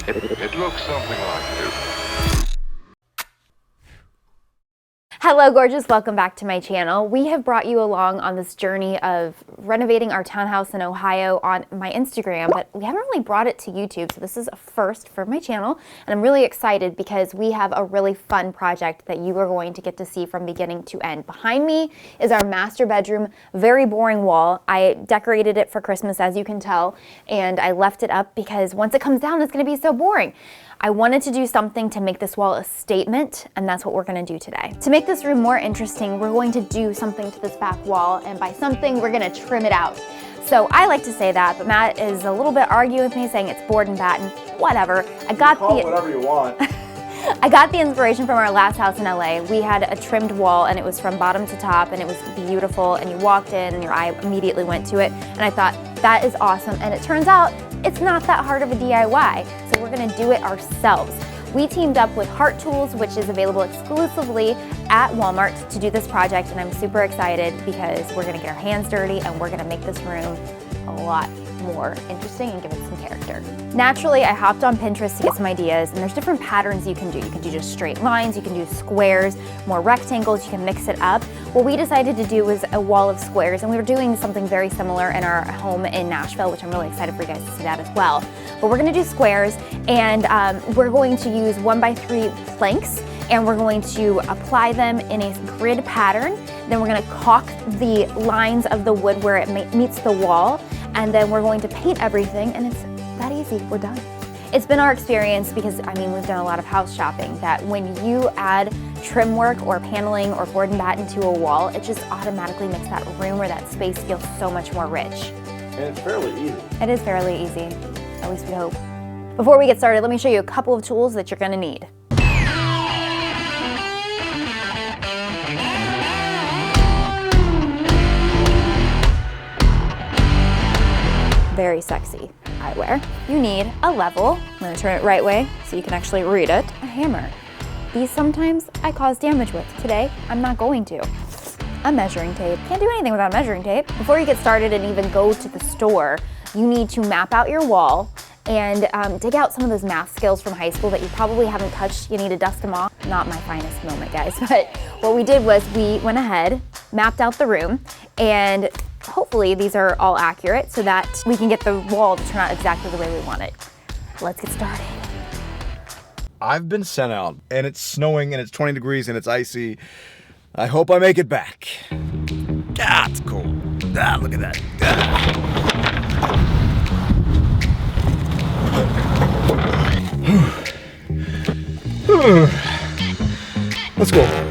It looks something like this. Hello gorgeous, welcome back to my channel. We have brought you along on this journey of renovating our townhouse in Ohio on my Instagram, but we haven't really brought it to YouTube, so this is a first for my channel, and I'm really excited because we have a really fun project that you are going to get to see from beginning to end. Behind me is our master bedroom, very boring wall. I decorated it for Christmas, as you can tell, and I left it up because once it comes down, it's gonna be so boring. I wanted to do something to make this wall a statement, and that's what we're gonna do today. To make this room more interesting, we're going to do something to this back wall, and by something, we're gonna trim it out. So I like to say that, but Matt is a little bit arguing with me, saying it's board and batten. Whatever. Call it whatever you want. I got the inspiration from our last house in LA. We had a trimmed wall, and it was from bottom to top, and it was beautiful, and you walked in, and your eye immediately went to it, and I thought, that is awesome, and it turns out, it's not that hard of a DIY, so we're gonna do it ourselves. We teamed up with Heart Tools, which is available exclusively at Walmart to do this project, and I'm super excited because we're gonna get our hands dirty and we're gonna make this room a lot more interesting and give it some character. Naturally, I hopped on Pinterest to get some ideas, and there's different patterns you can do. You can do just straight lines, you can do squares, more rectangles, you can mix it up. What we decided to do was a wall of squares, and we were doing something very similar in our home in Nashville, which I'm really excited for you guys to see that as well. But we're gonna do squares, and we're going to use 1x3 planks, and we're going to apply them in a grid pattern. Then we're gonna caulk the lines of the wood where it meets the wall, and then we're going to paint everything, and it's that easy, we're done. It's been our experience, because I mean, we've done a lot of house shopping, that when you add trim work or paneling or board and batten to a wall, it just automatically makes that room or that space feel so much more rich. And it's fairly easy. It is fairly easy, at least we hope. Before we get started, let me show you a couple of tools that you're gonna need. Very sexy eyewear. You need a level. I'm gonna turn it right way so you can actually read it. A hammer. These sometimes I cause damage with. Today, I'm not going to. A measuring tape. Can't do anything without a measuring tape. Before you get started and even go to the store, you need to map out your wall and dig out some of those math skills from high school that you probably haven't touched. You need to dust them off. Not my finest moment, guys, but what we did was we went ahead, mapped out the room, and hopefully these are all accurate so that we can get the wall to turn out exactly the way we want it. Let's get started. I've been sent out, and it's snowing, and it's 20 degrees, and it's icy. I hope I make it back. Ah, it's cold. Ah, look at that. Let's go.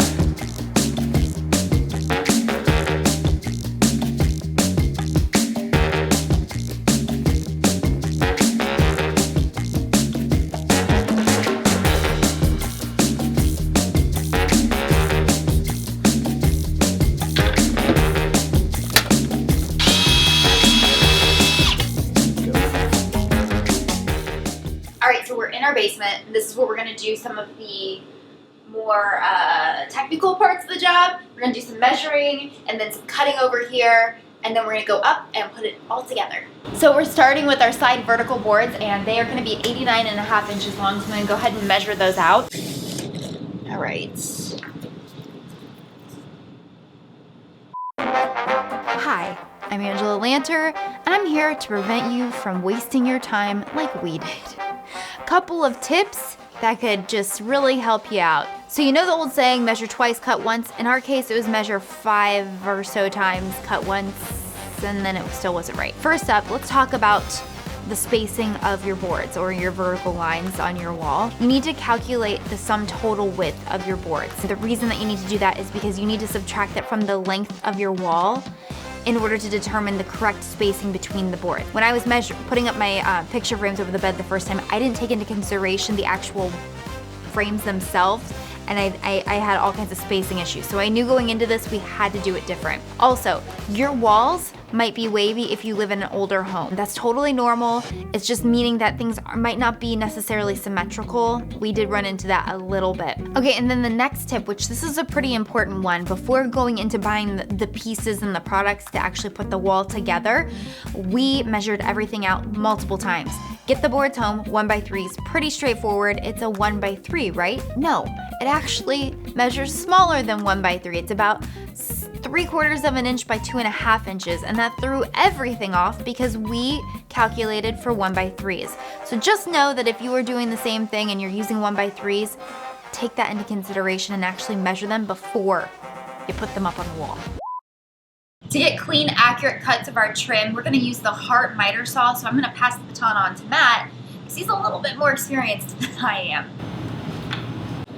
In our basement, this is where we're going to do some of the more technical parts of the job. We're going to do some measuring and then some cutting over here, and then we're going to go up and put it all together. So we're starting with our side vertical boards, and they are going to be 89.5 inches long, so I'm going to go ahead and measure those out. All right. Hi, I'm Angela Lanter, and I'm here to prevent you from wasting your time like we did. Couple of tips that could just really help you out. So you know the old saying, measure twice, cut once? In our case, it was measure 5 or so times, cut once, and then it still wasn't right. First up, let's talk about the spacing of your boards or your vertical lines on your wall. You need to calculate the sum total width of your boards. The reason that you need to do that is because you need to subtract it from the length of your wall in order to determine the correct spacing between the boards. When I was putting up my picture frames over the bed the first time, I didn't take into consideration the actual frames themselves, and I had all kinds of spacing issues. So I knew going into this, we had to do it different. Also, your walls might be wavy if you live in an older home. That's totally normal. It's just meaning that things might not be necessarily symmetrical. We did run into that a little bit. Okay, and then the next tip, which this is a pretty important one, before going into buying the pieces and the products to actually put the wall together, we measured everything out multiple times. Get the boards home, 1x3s, pretty straightforward. It's a 1x3, right? No, it actually measures smaller than 1x3. It's about 3/4 of an inch by 2.5 inches, and that threw everything off because we calculated for 1x3s. So just know that if you are doing the same thing and you're using 1x3s, take that into consideration and actually measure them before you put them up on the wall. To get clean, accurate cuts of our trim, we're gonna use the Hart miter saw, so I'm gonna pass the baton on to Matt, because he's a little bit more experienced than I am.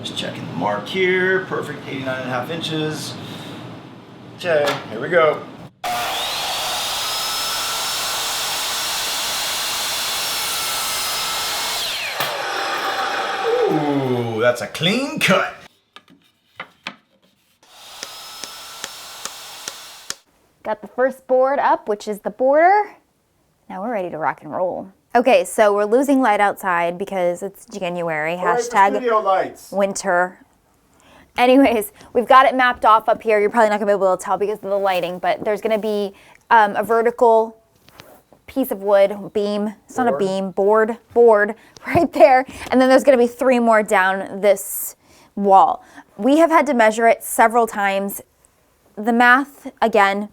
Just checking the mark here, perfect 89.5 inches. Okay, here we go. Ooh, that's a clean cut. Got the first board up, which is the border. Now we're ready to rock and roll. Okay, so we're losing light outside because it's January, hashtag studio lights. winter. Anyways, we've got it mapped off up here. You're probably not gonna be able to tell because of the lighting, but there's gonna be a vertical piece of wood, beam, it's not a beam, board right there. And then there's gonna be 3 more down this wall. We have had to measure it several times. The math, again,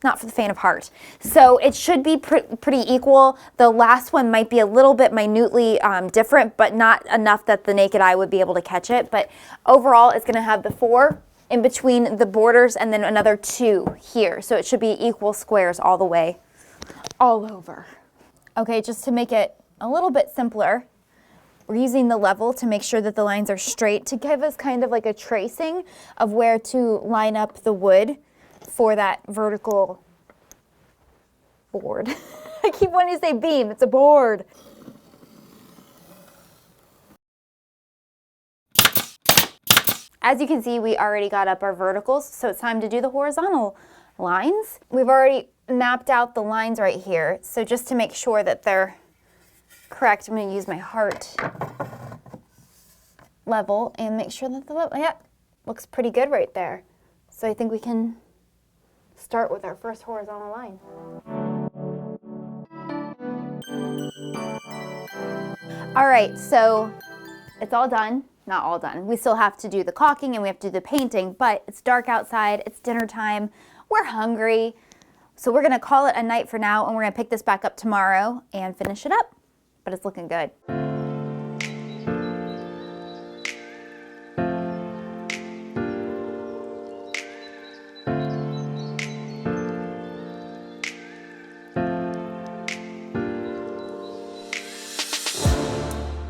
not for the faint of heart. So it should be pretty equal. The last one might be a little bit minutely different, but not enough that the naked eye would be able to catch it. But overall, it's gonna have the 4 in between the borders and then another 2 here. So it should be equal squares all the way, all over. Okay, just to make it a little bit simpler, we're using the level to make sure that the lines are straight to give us kind of like a tracing of where to line up the wood for that vertical board. I keep wanting to say beam, it's a board. As you can see, we already got up our verticals, so it's time to do the horizontal lines. We've already mapped out the lines right here, so just to make sure that they're correct, I'm gonna use my Hart level and make sure that the level, yeah, looks pretty good right there. So I think we can start with our first horizontal line. All right, so it's all done. Not all done. We still have to do the caulking and we have to do the painting, but it's dark outside, it's dinner time, we're hungry. So we're gonna call it a night for now and we're gonna pick this back up tomorrow and finish it up, but it's looking good.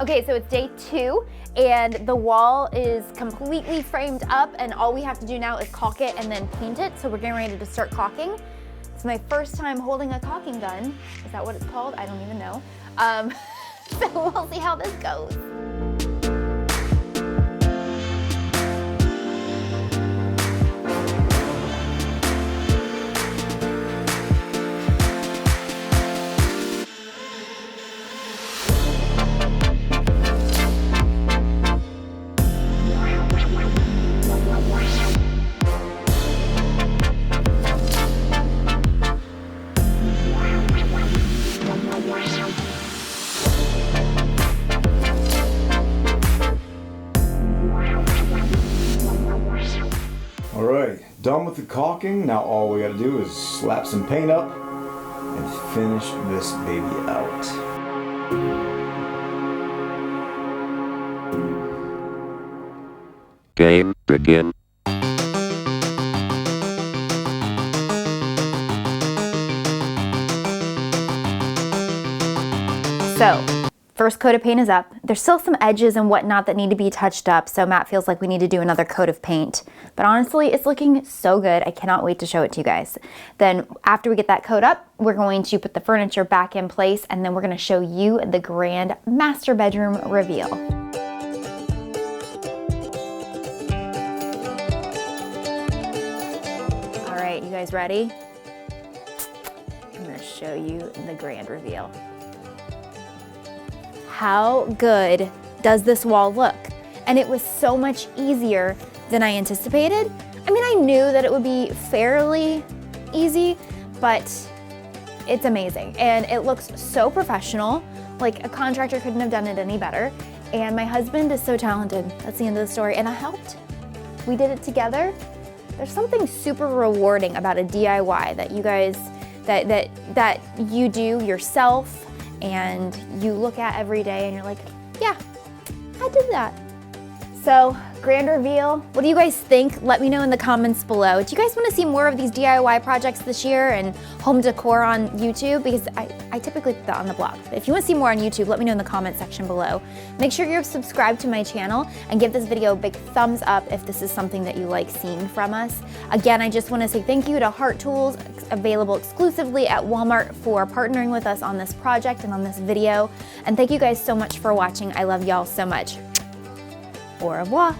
Okay, so it's day 2 and the wall is completely framed up and all we have to do now is caulk it and then paint it. So we're getting ready to start caulking. It's my first time holding a caulking gun. Is that what it's called? I don't even know. So we'll see how this goes. Done with the caulking. Now all we gotta do is slap some paint up and finish this baby out. Game begin. So, first coat of paint is up. There's still some edges and whatnot that need to be touched up, so Matt feels like we need to do another coat of paint. But honestly, it's looking so good. I cannot wait to show it to you guys. Then after we get that coat up, we're going to put the furniture back in place, and then we're gonna show you the grand master bedroom reveal. All right, you guys ready? I'm gonna show you the grand reveal. How good does this wall look? And it was so much easier than I anticipated. I mean, I knew that it would be fairly easy, but it's amazing. And it looks so professional. Like, a contractor couldn't have done it any better. And my husband is so talented. That's the end of the story. And I helped. We did it together. There's something super rewarding about a DIY that you guys, that you do yourself and you look at every day and you're like, yeah, I did that. So, grand reveal. What do you guys think? Let me know in the comments below. Do you guys want to see more of these DIY projects this year and home decor on YouTube? Because I typically put that on the blog. But if you want to see more on YouTube, let me know in the comment section below. Make sure you're subscribed to my channel and give this video a big thumbs up if this is something that you like seeing from us. Again, I just want to say thank you to Heart Tools, available exclusively at Walmart, for partnering with us on this project and on this video. And thank you guys so much for watching. I love y'all so much. Au revoir.